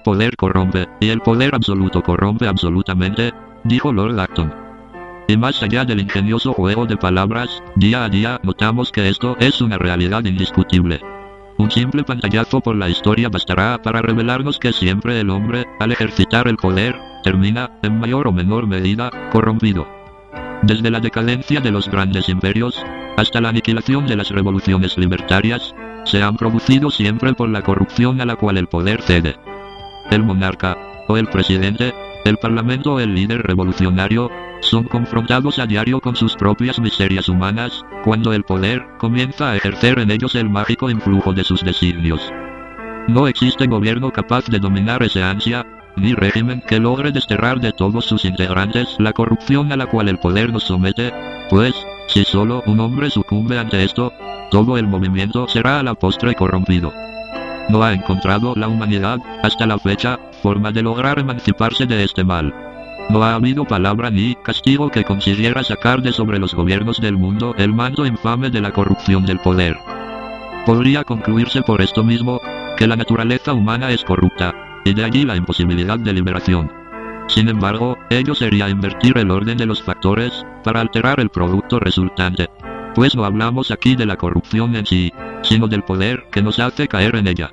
poder corrompe, y el poder absoluto corrompe absolutamente, dijo Lord Acton. Y más allá del ingenioso juego de palabras, día a día notamos que esto es una realidad indiscutible. Un simple pantallazo por la historia bastará para revelarnos que siempre el hombre, al ejercitar el poder, termina, en mayor o menor medida, corrompido. Desde la decadencia de los grandes imperios, hasta la aniquilación de las revoluciones libertarias, se han producido siempre por la corrupción a la cual el poder cede. El monarca, o el presidente, el parlamento o el líder revolucionario, son confrontados a diario con sus propias miserias humanas, cuando el poder comienza a ejercer en ellos el mágico influjo de sus designios. No existe gobierno capaz de dominar esa ansia, ni régimen que logre desterrar de todos sus integrantes la corrupción a la cual el poder nos somete, pues, si solo un hombre sucumbe ante esto, todo el movimiento será a la postre corrompido. No ha encontrado la humanidad, hasta la fecha, forma de lograr emanciparse de este mal. No ha habido palabra ni castigo que consiguiera sacar de sobre los gobiernos del mundo el manto infame de la corrupción del poder. Podría concluirse por esto mismo, que la naturaleza humana es corrupta, y de allí la imposibilidad de liberación. Sin embargo, ello sería invertir el orden de los factores, para alterar el producto resultante. Pues no hablamos aquí de la corrupción en sí, sino del poder que nos hace caer en ella.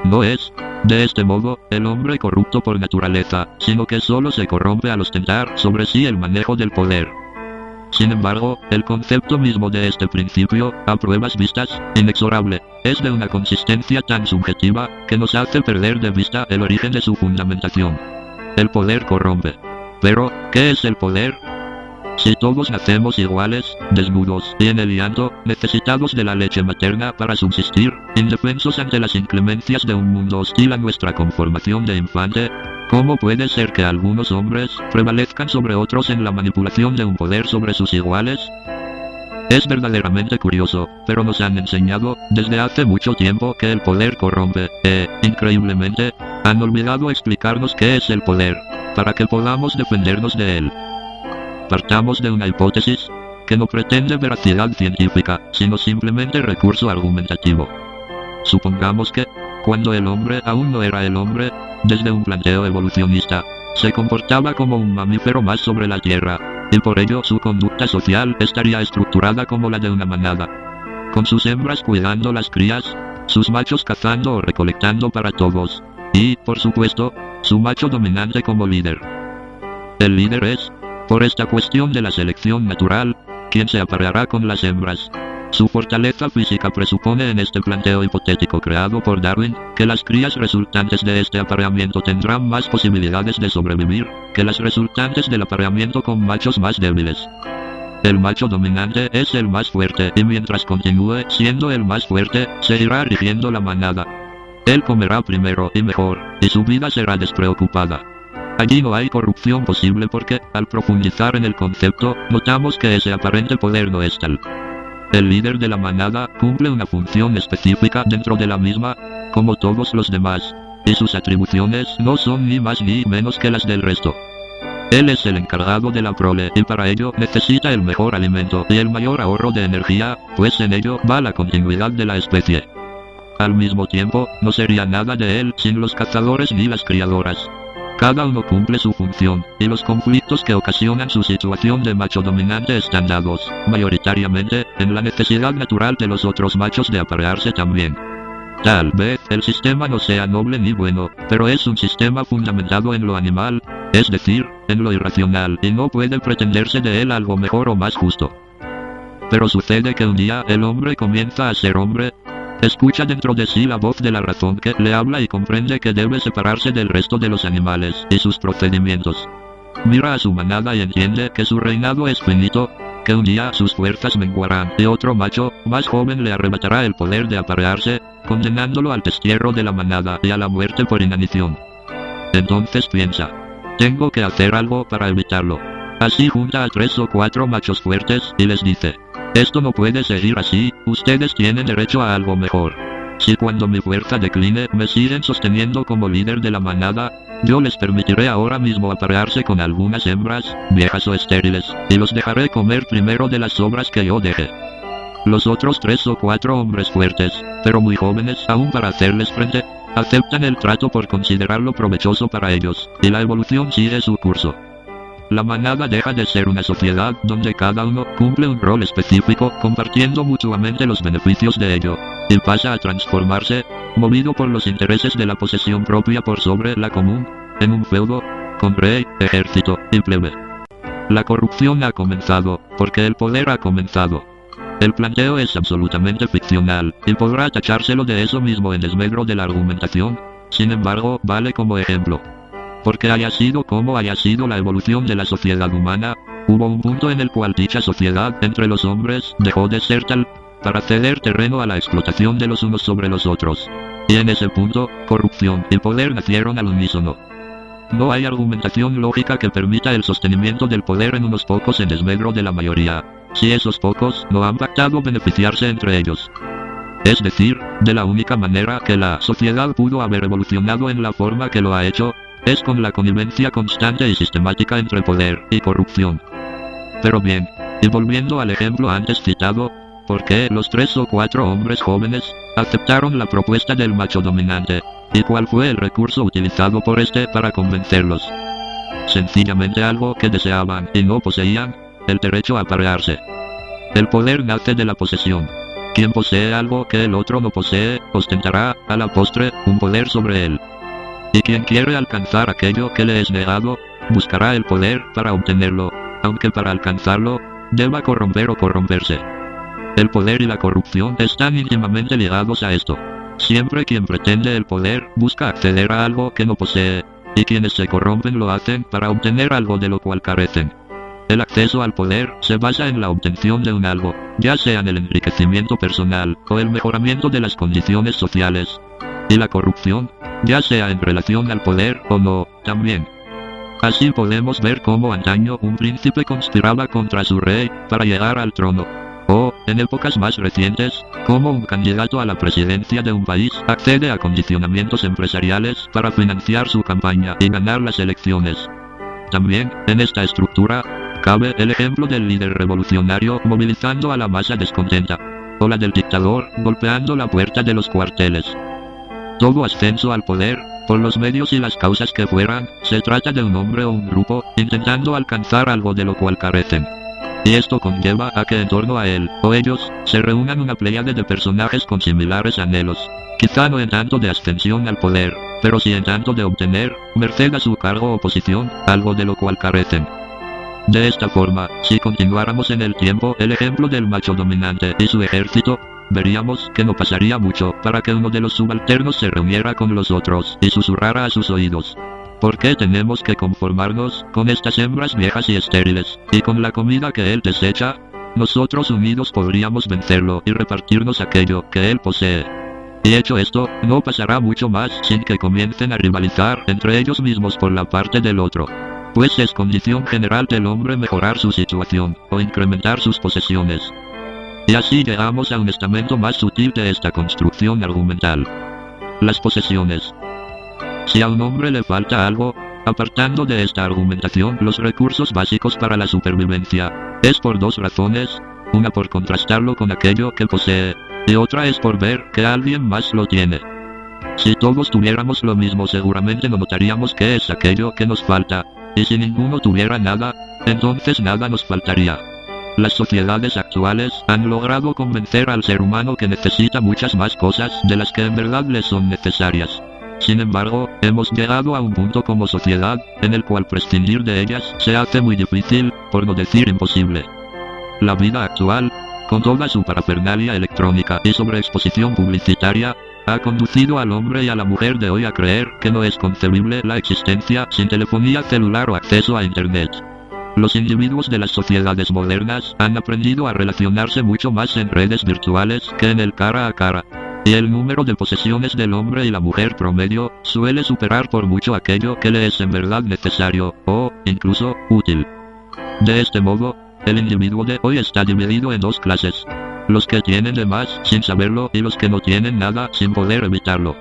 No es, de este modo, el hombre corrupto por naturaleza, sino que solo se corrompe al ostentar sobre sí el manejo del poder. Sin embargo, el concepto mismo de este principio, a pruebas vistas, inexorable, es de una consistencia tan subjetiva, que nos hace perder de vista el origen de su fundamentación. El poder corrompe. Pero, ¿qué es el poder? Si todos nacemos iguales, desnudos y en el llanto, necesitados de la leche materna para subsistir, indefensos ante las inclemencias de un mundo hostil a nuestra conformación de infante, ¿cómo puede ser que algunos hombres prevalezcan sobre otros en la manipulación de un poder sobre sus iguales? Es verdaderamente curioso, pero nos han enseñado, desde hace mucho tiempo, que el poder corrompe, increíblemente, han olvidado explicarnos qué es el poder, para que podamos defendernos de él. Partamos de una hipótesis, que no pretende veracidad científica, sino simplemente recurso argumentativo. Supongamos que, cuando el hombre aún no era el hombre, desde un planteo evolucionista, se comportaba como un mamífero más sobre la Tierra, y por ello su conducta social estaría estructurada como la de una manada, con sus hembras cuidando las crías, sus machos cazando o recolectando para todos, y, por supuesto, su macho dominante como líder. El líder es, por esta cuestión de la selección natural, quien se apareará con las hembras. Su fortaleza física presupone en este planteo hipotético creado por Darwin, que las crías resultantes de este apareamiento tendrán más posibilidades de sobrevivir, que las resultantes del apareamiento con machos más débiles. El macho dominante es el más fuerte y mientras continúe siendo el más fuerte, se irá rigiendo la manada. Él comerá primero y mejor, y su vida será despreocupada. Allí no hay corrupción posible porque, al profundizar en el concepto, notamos que ese aparente poder no es tal. El líder de la manada cumple una función específica dentro de la misma, como todos los demás, y sus atribuciones no son ni más ni menos que las del resto. Él es el encargado de la prole y para ello necesita el mejor alimento y el mayor ahorro de energía, pues en ello va la continuidad de la especie. Al mismo tiempo, no sería nada de él sin los cazadores ni las criadoras. Cada uno cumple su función, y los conflictos que ocasionan su situación de macho dominante están dados, mayoritariamente, en la necesidad natural de los otros machos de aparearse también. Tal vez el sistema no sea noble ni bueno, pero es un sistema fundamentado en lo animal, es decir, en lo irracional, y no puede pretenderse de él algo mejor o más justo. Pero sucede que un día el hombre comienza a ser hombre, escucha dentro de sí la voz de la razón que le habla y comprende que debe separarse del resto de los animales y sus procedimientos. Mira a su manada y entiende que su reinado es finito, que un día sus fuerzas menguarán y otro macho, más joven le arrebatará el poder de aparearse, condenándolo al destierro de la manada y a la muerte por inanición. Entonces piensa, tengo que hacer algo para evitarlo. Así junta a 3 o 4 machos fuertes y les dice, esto no puede seguir así, ustedes tienen derecho a algo mejor. Si cuando mi fuerza decline me siguen sosteniendo como líder de la manada, yo les permitiré ahora mismo aparearse con algunas hembras, viejas o estériles, y los dejaré comer primero de las sobras que yo deje. Los otros 3 o 4 hombres fuertes, pero muy jóvenes aún para hacerles frente, Aceptan el trato por considerarlo provechoso para ellos, y la evolución sigue su curso. La manada deja de ser una sociedad donde cada uno cumple un rol específico compartiendo mutuamente los beneficios de ello, y pasa a transformarse, movido por los intereses de la posesión propia por sobre la común, en un feudo, con rey, ejército y plebe. La corrupción ha comenzado, porque el poder ha comenzado. El planteo es absolutamente ficcional, y podrá tachárselo de eso mismo en desmedro de la argumentación, sin embargo, vale como ejemplo. Porque haya sido como haya sido la evolución de la sociedad humana, hubo un punto en el cual dicha sociedad entre los hombres dejó de ser tal, para ceder terreno a la explotación de los unos sobre los otros. Y en ese punto, corrupción y poder nacieron al unísono. No hay argumentación lógica que permita el sostenimiento del poder en unos pocos en desmedro de la mayoría, si esos pocos no han pactado beneficiarse entre ellos. Es decir, de la única manera que la sociedad pudo haber evolucionado en la forma que lo ha hecho, es con la connivencia constante y sistemática entre poder y corrupción. Pero bien, y volviendo al ejemplo antes citado, ¿por qué los 3 o 4 hombres jóvenes aceptaron la propuesta del macho dominante? ¿Y cuál fue el recurso utilizado por este para convencerlos? Sencillamente algo que deseaban y no poseían, el derecho a aparearse. El poder nace de la posesión. Quien posee algo que el otro no posee, ostentará, a la postre, un poder sobre él. Y quien quiere alcanzar aquello que le es negado, buscará el poder para obtenerlo, aunque para alcanzarlo, deba corromper o corromperse. El poder y la corrupción están íntimamente ligados a esto. Siempre quien pretende el poder busca acceder a algo que no posee, y quienes se corrompen lo hacen para obtener algo de lo cual carecen. El acceso al poder se basa en la obtención de un algo, ya sea en el enriquecimiento personal o el mejoramiento de las condiciones sociales. Y la corrupción, ya sea en relación al poder o no, también. Así podemos ver cómo antaño un príncipe conspiraba contra su rey para llegar al trono. O, en épocas más recientes, cómo un candidato a la presidencia de un país accede a condicionamientos empresariales para financiar su campaña y ganar las elecciones. También, en esta estructura, cabe el ejemplo del líder revolucionario movilizando a la masa descontenta, o la del dictador golpeando la puerta de los cuarteles. Todo ascenso al poder, por los medios y las causas que fueran, se trata de un hombre o un grupo intentando alcanzar algo de lo cual carecen. Y esto conlleva a que en torno a él, o ellos, se reúnan una pléyade de personajes con similares anhelos. Quizá no en tanto de ascensión al poder, pero sí en tanto de obtener, merced a su cargo o posición, algo de lo cual carecen. De esta forma, si continuáramos en el tiempo el ejemplo del macho dominante y su ejército, veríamos que no pasaría mucho para que uno de los subalternos se reuniera con los otros y susurrara a sus oídos: ¿por qué tenemos que conformarnos con estas hembras viejas y estériles, y con la comida que él desecha? Nosotros unidos podríamos vencerlo y repartirnos aquello que él posee. Y hecho esto, no pasará mucho más sin que comiencen a rivalizar entre ellos mismos por la parte del otro. Pues es condición general del hombre mejorar su situación, o incrementar sus posesiones. Y así llegamos a un estamento más sutil de esta construcción argumental. Las posesiones. Si a un hombre le falta algo, apartando de esta argumentación los recursos básicos para la supervivencia, es por 2 razones, una por contrastarlo con aquello que posee, y otra es por ver que alguien más lo tiene. Si todos tuviéramos lo mismo seguramente no notaríamos qué es aquello que nos falta, y si ninguno tuviera nada, entonces nada nos faltaría. Las sociedades actuales han logrado convencer al ser humano que necesita muchas más cosas de las que en verdad le son necesarias. Sin embargo, hemos llegado a un punto como sociedad, en el cual prescindir de ellas se hace muy difícil, por no decir imposible. La vida actual, con toda su parafernalia electrónica y sobreexposición publicitaria, ha conducido al hombre y a la mujer de hoy a creer que no es concebible la existencia sin telefonía celular o acceso a Internet. Los individuos de las sociedades modernas han aprendido a relacionarse mucho más en redes virtuales que en el cara a cara. Y el número de posesiones del hombre y la mujer promedio suele superar por mucho aquello que le es en verdad necesario, o, incluso, útil. De este modo, el individuo de hoy está dividido en 2 clases. Los que tienen de más sin saberlo y los que no tienen nada sin poder evitarlo.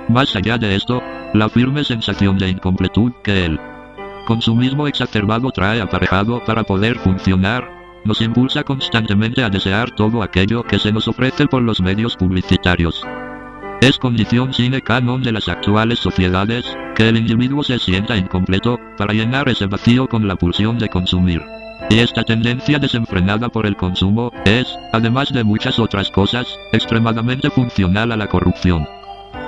Más allá de esto, la firme sensación de incompletud que el consumismo exacerbado trae aparejado para poder funcionar, nos impulsa constantemente a desear todo aquello que se nos ofrece por los medios publicitarios. Es condición sine qua non de las actuales sociedades, que el individuo se sienta incompleto, para llenar ese vacío con la pulsión de consumir. Y esta tendencia desenfrenada por el consumo, es, además de muchas otras cosas, extremadamente funcional a la corrupción.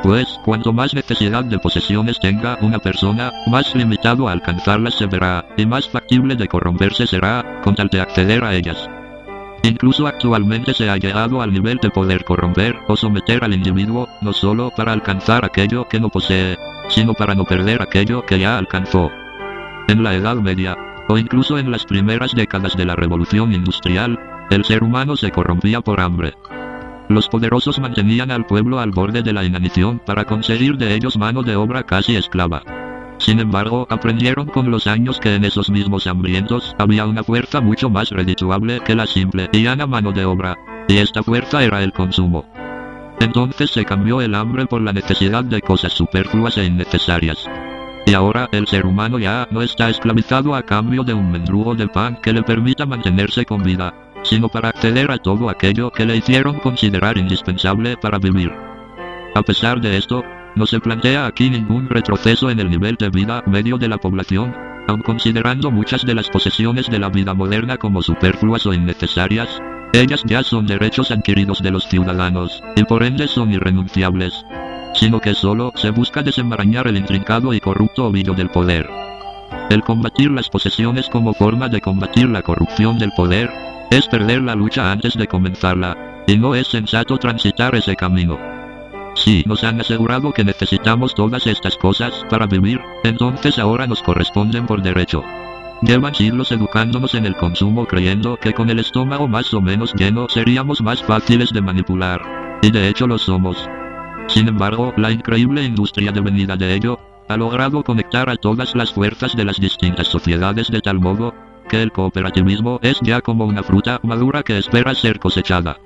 Pues, cuanto más necesidad de posesiones tenga una persona, más limitado a alcanzarlas se verá, y más factible de corromperse será, con tal de acceder a ellas. Incluso actualmente se ha llegado al nivel de poder corromper o someter al individuo, no solo para alcanzar aquello que no posee, sino para no perder aquello que ya alcanzó. En la Edad Media, o incluso en las primeras décadas de la Revolución Industrial, el ser humano se corrompía por hambre. Los poderosos mantenían al pueblo al borde de la inanición para conseguir de ellos mano de obra casi esclava. Sin embargo, aprendieron con los años que en esos mismos hambrientos había una fuerza mucho más redituable que la simple y llana mano de obra, y esta fuerza era el consumo. Entonces se cambió el hambre por la necesidad de cosas superfluas e innecesarias. Y ahora el ser humano ya no está esclavizado a cambio de un mendrugo de pan que le permita mantenerse con vida, sino para acceder a todo aquello que le hicieron considerar indispensable para vivir. A pesar de esto, no se plantea aquí ningún retroceso en el nivel de vida medio de la población, aun considerando muchas de las posesiones de la vida moderna como superfluas o innecesarias. Ellas ya son derechos adquiridos de los ciudadanos, y por ende son irrenunciables. Sino que solo se busca desenmarañar el intrincado y corrupto ovillo del poder. El combatir las posesiones como forma de combatir la corrupción del poder, es perder la lucha antes de comenzarla, y no es sensato transitar ese camino. Si nos han asegurado que necesitamos todas estas cosas para vivir, entonces ahora nos corresponden por derecho. Llevan siglos educándonos en el consumo creyendo que con el estómago más o menos lleno seríamos más fáciles de manipular, y de hecho lo somos. Sin embargo, la increíble industria devenida de ello, ha logrado conectar a todas las fuerzas de las distintas sociedades de tal modo, que el cooperativismo es ya como una fruta madura que espera ser cosechada.